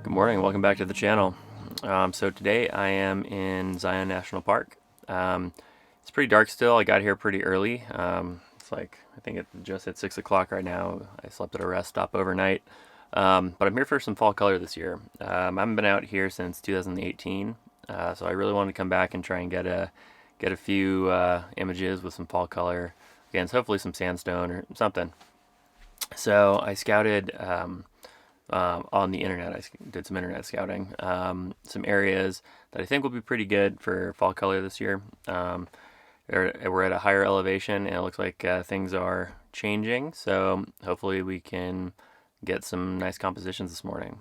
Good morning, welcome back to the channel. So today I am in Zion National Park. It's pretty dark still. I got here pretty early. It's like, I think it's just at 6 o'clock right now. I slept at a rest stop overnight. But I'm here for some fall color this year. I haven't been out here since 2018, so I really wanted to come back and try and get a few images with some fall color. Again, so hopefully some sandstone or something. So I scouted on the internet. I did some internet scouting, some areas that I think will be pretty good for fall color this year. We're at a higher elevation, and it looks like things are changing. So hopefully we can get some nice compositions this morning.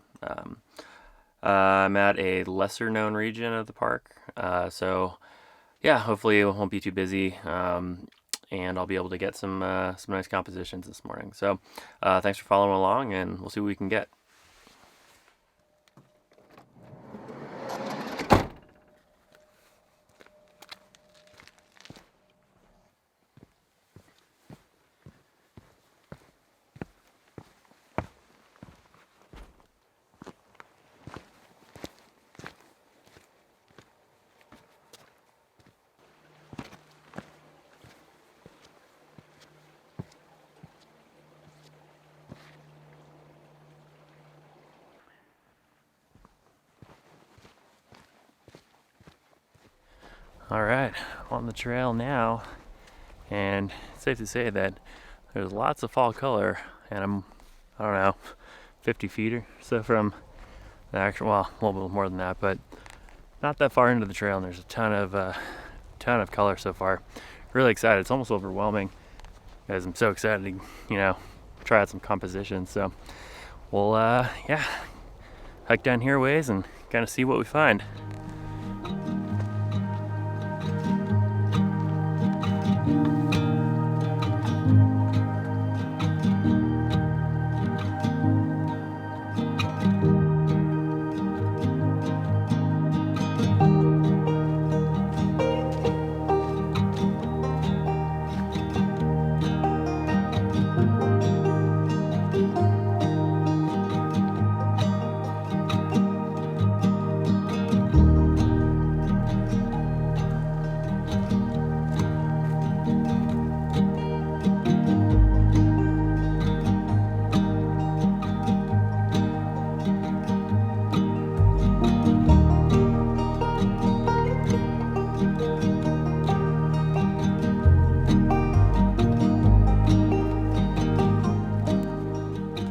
I'm at a lesser known region of the park, so yeah, hopefully it won't be too busy. And I'll be able to get some nice compositions this morning. So thanks for following along, and we'll see what we can get. All right, on the trail now, and it's safe to say that there's lots of fall color, and I don't know, 50 feet or so from the actual, well, a little bit more than that, but not that far into the trail, and there's a ton of color so far. Really excited. It's almost overwhelming, because I'm so excited to, try out some compositions. So we'll, hike down here a ways and kind of see what we find.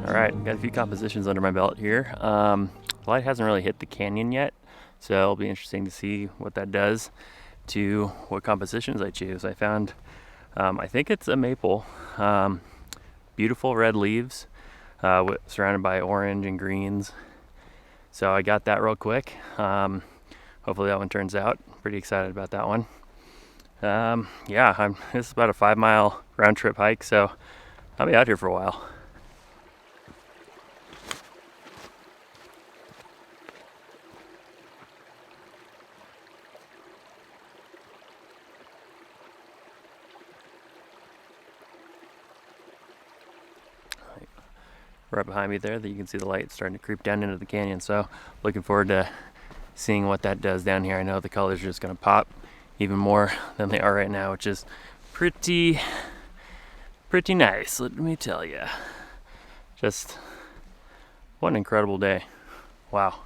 All right, got a few compositions under my belt here. The light hasn't really hit the canyon yet, so it'll be interesting to see what that does to what compositions I choose. I found, I think it's a maple, beautiful red leaves, surrounded by orange and greens. So I got that real quick. Hopefully that one turns out. Pretty excited about that one. This is about a 5-mile round trip hike, so I'll be out here for a while. Right behind me there, that you can see the light starting to creep down into the canyon. So looking forward to seeing what that does down here. I know the colors are just going to pop even more than they are right now, which is pretty nice, let me tell you. Just what an incredible day. Wow.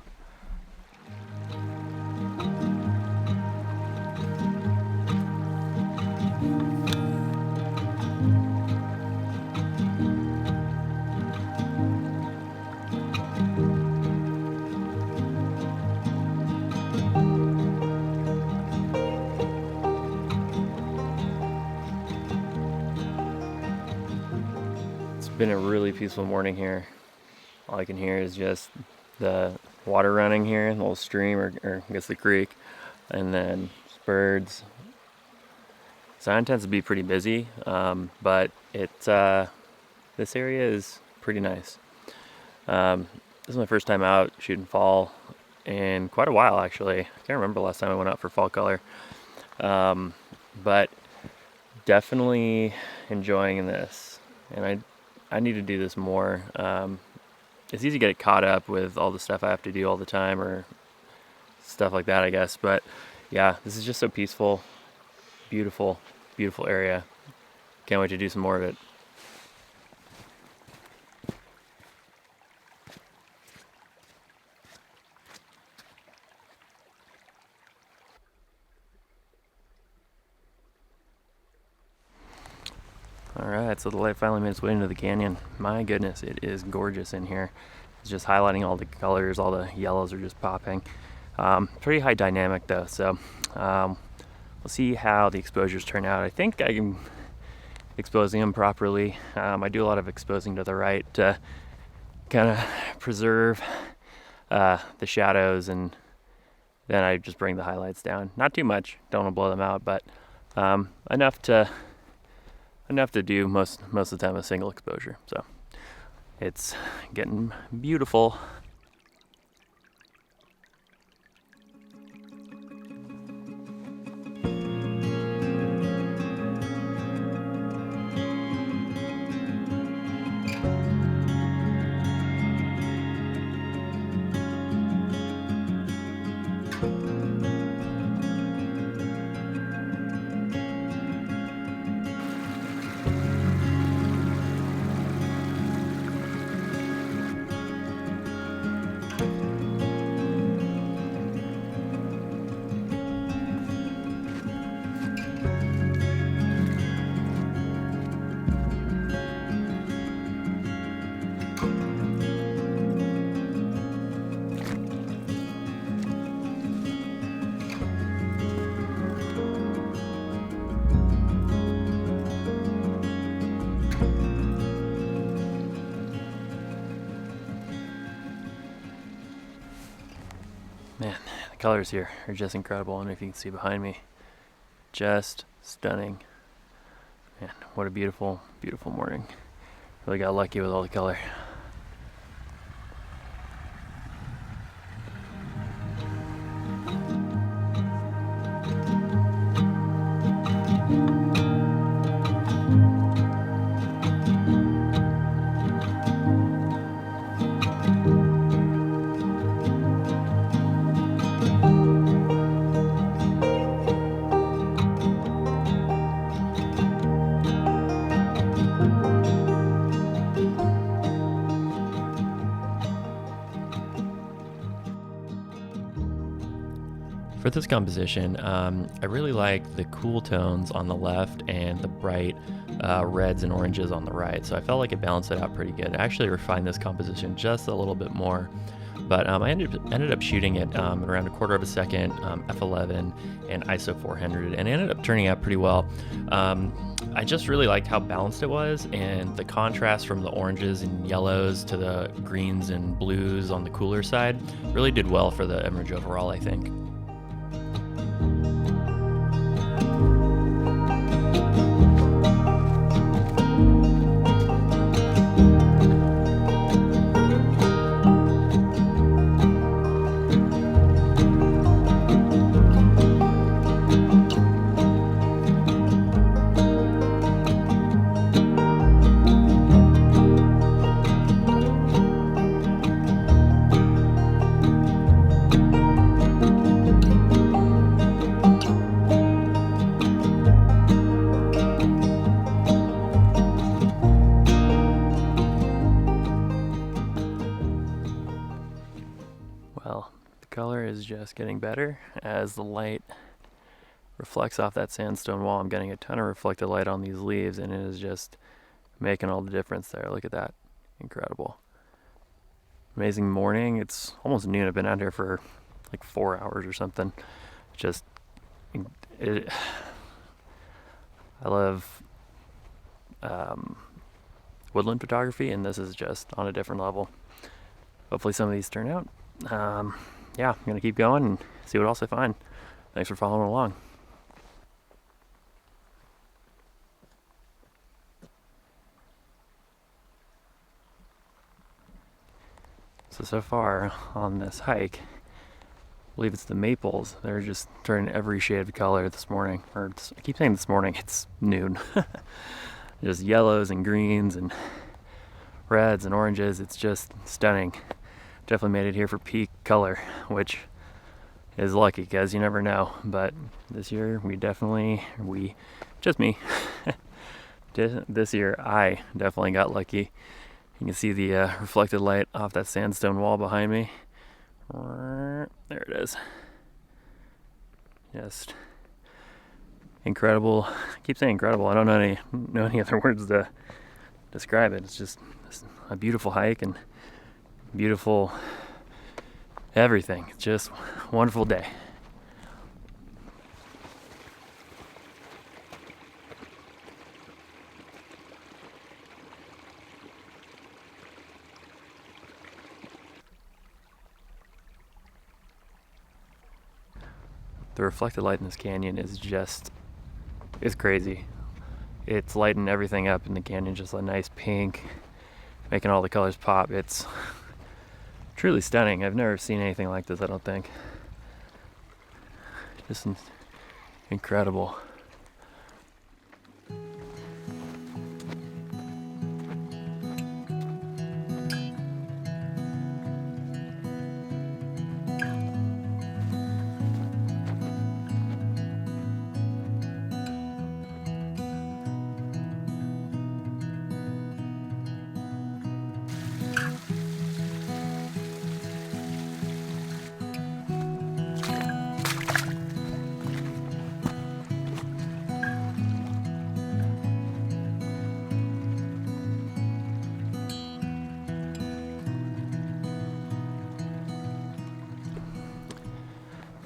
Been a really peaceful morning here. All I can hear is just the water running here, the little stream, or I guess the creek, and then birds. Zion tends to be pretty busy, but this area is pretty nice. This is my first time out shooting fall in quite a while, actually. I can't remember the last time I went out for fall color, but definitely enjoying this, and I need to do this more. It's easy to get caught up with all the stuff I have to do all the time or stuff like that, I guess. But yeah, this is just so peaceful, beautiful, beautiful area. Can't wait to do some more of it. Alright, so the light finally made its way into the canyon. My goodness, it is gorgeous in here. It's just highlighting all the colors, all the yellows are just popping. Pretty high dynamic though, so we'll see how the exposures turn out. I think I'm exposing them properly. I do a lot of exposing to the right to kind of preserve the shadows, and then I just bring the highlights down. Not too much, don't want to blow them out, but enough to do most of the time a single exposure. So it's getting beautiful. Man, the colors here are just incredible. I don't know if you can see behind me. Just stunning. Man, what a beautiful, beautiful morning. Really got lucky with all the color. For this composition, I really like the cool tones on the left and the bright reds and oranges on the right. So I felt like it balanced it out pretty good. I actually refined this composition just a little bit more, but I ended up shooting it around a quarter of a second, f11 and ISO 400, and it ended up turning out pretty well. I just really liked how balanced it was, and the contrast from the oranges and yellows to the greens and blues on the cooler side really did well for the image overall, I think. Well, the color is just getting better as the light reflects off that sandstone wall. I'm getting a ton of reflected light on these leaves, and it is just making all the difference there. Look at that. Incredible. Amazing morning. It's almost noon. I've been out here for like 4 hours or something. Just, I love woodland photography, and this is just on a different level. Hopefully some of these turn out. Yeah, I'm gonna keep going and see what else I find. Thanks for following along. So far on this hike, I believe it's the maples. They're just turning every shade of color this morning. I keep saying this morning, it's noon. Just yellows and greens and reds and oranges. It's just stunning. Definitely made it here for peak color, which is lucky because you never know. But this year just me. This year I definitely got lucky. You can see the reflected light off that sandstone wall behind me. There it is. Just incredible. I keep saying incredible. I don't know any other words to describe it. It's just a beautiful hike and beautiful everything. It's just a wonderful day. The reflected light in this canyon is it's crazy. It's lighting everything up in the canyon, just a nice pink, making all the colors pop. It's truly stunning. I've never seen anything like this, I don't think. Just incredible.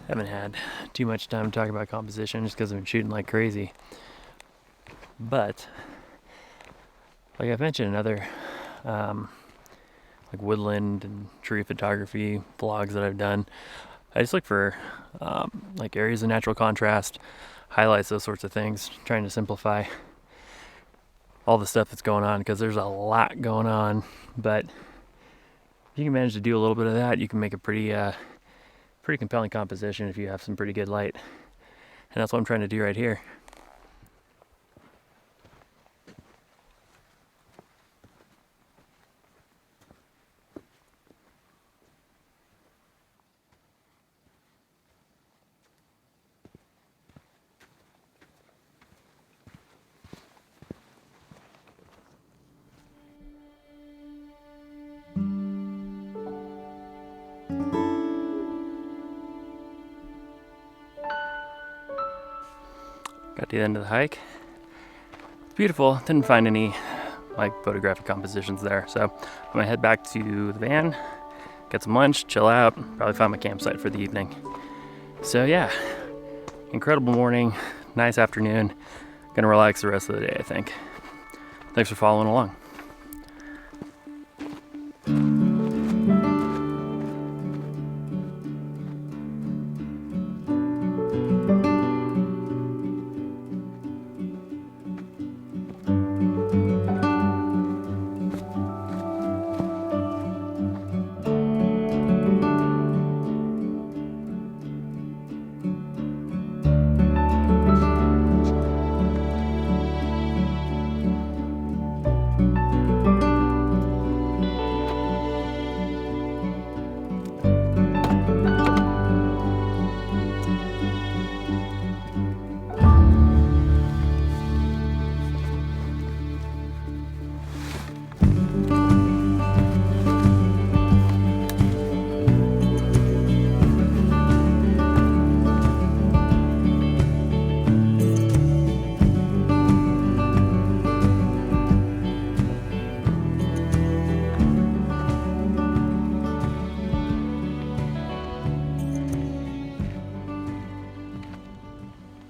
Haven't had too much time to talk about composition just because I've been shooting like crazy. But like I've mentioned in other like woodland and tree photography vlogs that I've done, I just look for like areas of natural contrast, highlights, those sorts of things, trying to simplify all the stuff that's going on because there's a lot going on. But if you can manage to do a little bit of that, you can make a pretty compelling composition if you have some pretty good light. And that's what I'm trying to do right here. Got to the end of the hike. It's beautiful. Didn't find any like photographic compositions there, so I'm gonna head back to the van, get some lunch, chill out, probably find my campsite for the evening. So yeah, incredible morning, nice afternoon. Gonna relax the rest of the day, I think. Thanks for following along.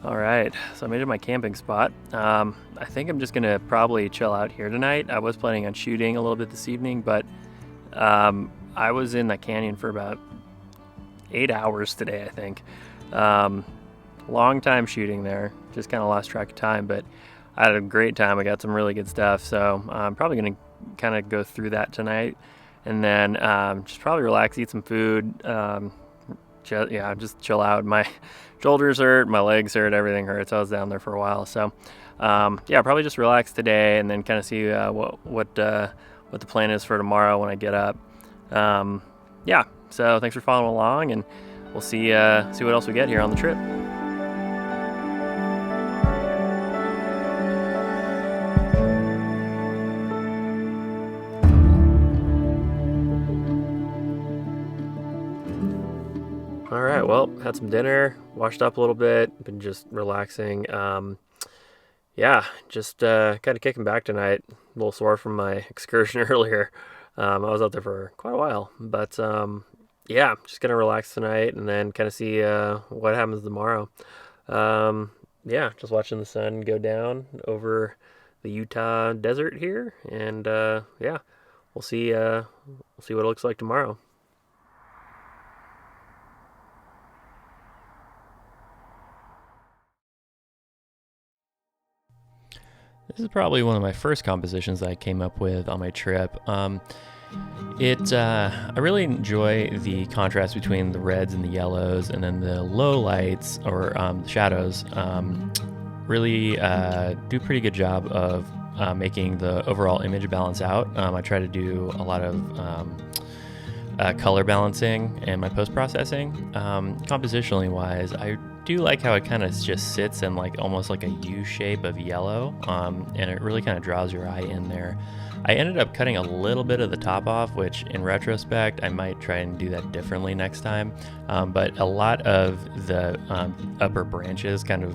All right, so I made it to my camping spot. I think I'm just gonna probably chill out here tonight. I was planning on shooting a little bit this evening, but I was in the canyon for about 8 hours today, I think. Um, Long time shooting there. Just kind of lost track of time, but I had a great time. I got some really good stuff, so I'm probably gonna kind of go through that tonight, and then just probably relax, eat some food. Just chill out. My shoulders hurt, my legs hurt, everything hurts. I was down there for a while, so probably just relax today, and then kind of see what the plan is for tomorrow when I get up. So thanks for following along, and we'll see what else we get here on the trip. All right, well, had some dinner, washed up a little bit, been just relaxing. Just kind of kicking back tonight. A little sore from my excursion earlier. I was out there for quite a while, but just gonna relax tonight and then kind of see what happens tomorrow. Just watching the sun go down over the Utah desert here, and we'll see what it looks like tomorrow. This is probably one of my first compositions that I came up with on my trip. I really enjoy the contrast between the reds and the yellows, and then the low lights or the shadows. Really do a pretty good job of making the overall image balance out. I try to do a lot of color balancing in my post-processing. Compositionally wise, I do like how it kind of just sits in like almost like a U shape of yellow, and it really kind of draws your eye in there. I ended up cutting a little bit of the top off, which in retrospect I might try and do that differently next time, but a lot of the upper branches kind of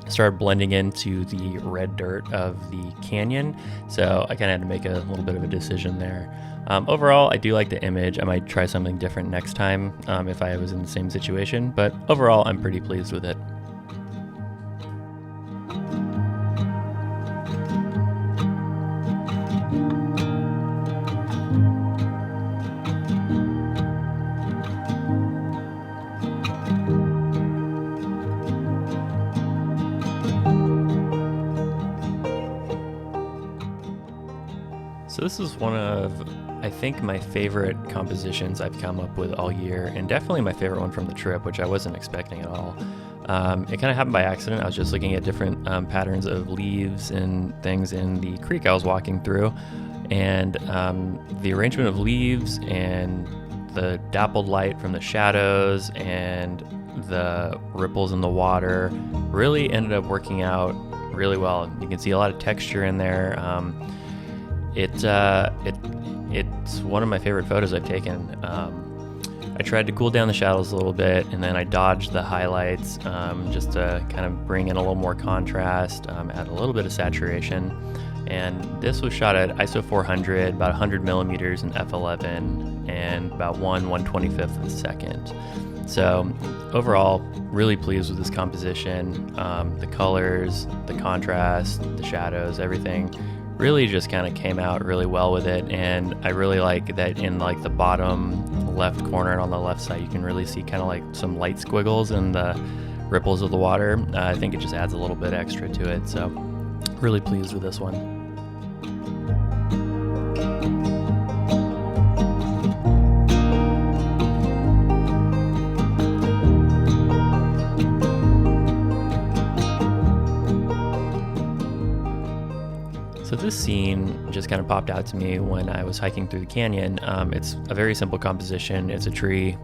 started blending into the red dirt of the canyon, so I kind of had to make a little bit of a decision there. Overall, I do like the image. I might try something different next time if I was in the same situation, but overall, I'm pretty pleased with it. So this is one of, I think, my favorite compositions I've come up with all year, and definitely my favorite one from the trip, which I wasn't expecting at all. It kind of happened by accident. I was just looking at different patterns of leaves and things in the creek I was walking through, and the arrangement of leaves and the dappled light from the shadows and the ripples in the water really ended up working out really well. You can see a lot of texture in there. It's one of my favorite photos I've taken. I tried to cool down the shadows a little bit, and then I dodged the highlights just to kind of bring in a little more contrast, add a little bit of saturation. And this was shot at ISO 400, about 100 millimeters in f11, and about 1/125th of a second. So overall, really pleased with this composition. The colors, the contrast, the shadows, everything really just kind of came out really well with it. And I really like that in like the bottom left corner and on the left side, you can really see kind of like some light squiggles in the ripples of the water. I think it just adds a little bit extra to it. So really pleased with this one. So this scene just kind of popped out to me when I was hiking through the canyon. It's a very simple composition. It's a tree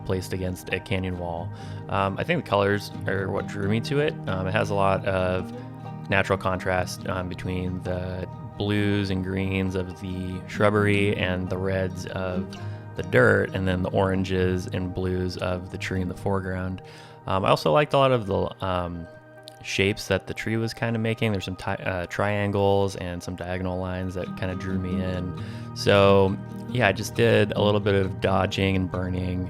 placed against a canyon wall. I think the colors are what drew me to it. It has a lot of natural contrast between the blues and greens of the shrubbery and the reds of the dirt, and then the oranges and blues of the tree in the foreground. I also liked a lot of the shapes that the tree was kind of making. There's some triangles and some diagonal lines that kind of drew me in. So yeah, I just did a little bit of dodging and burning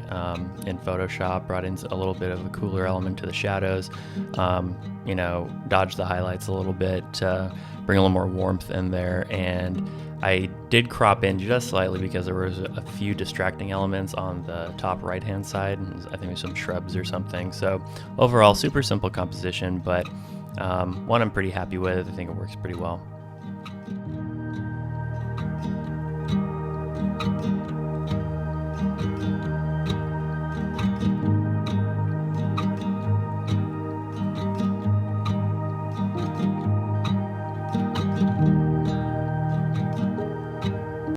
in Photoshop, brought in a little bit of a cooler element to the shadows, dodged the highlights a little bit to bring a little more warmth in there. And I did crop in just slightly because there was a few distracting elements on the top right hand side. I think there's some shrubs or something. So overall, super simple composition, but one I'm pretty happy with. I think it works pretty well.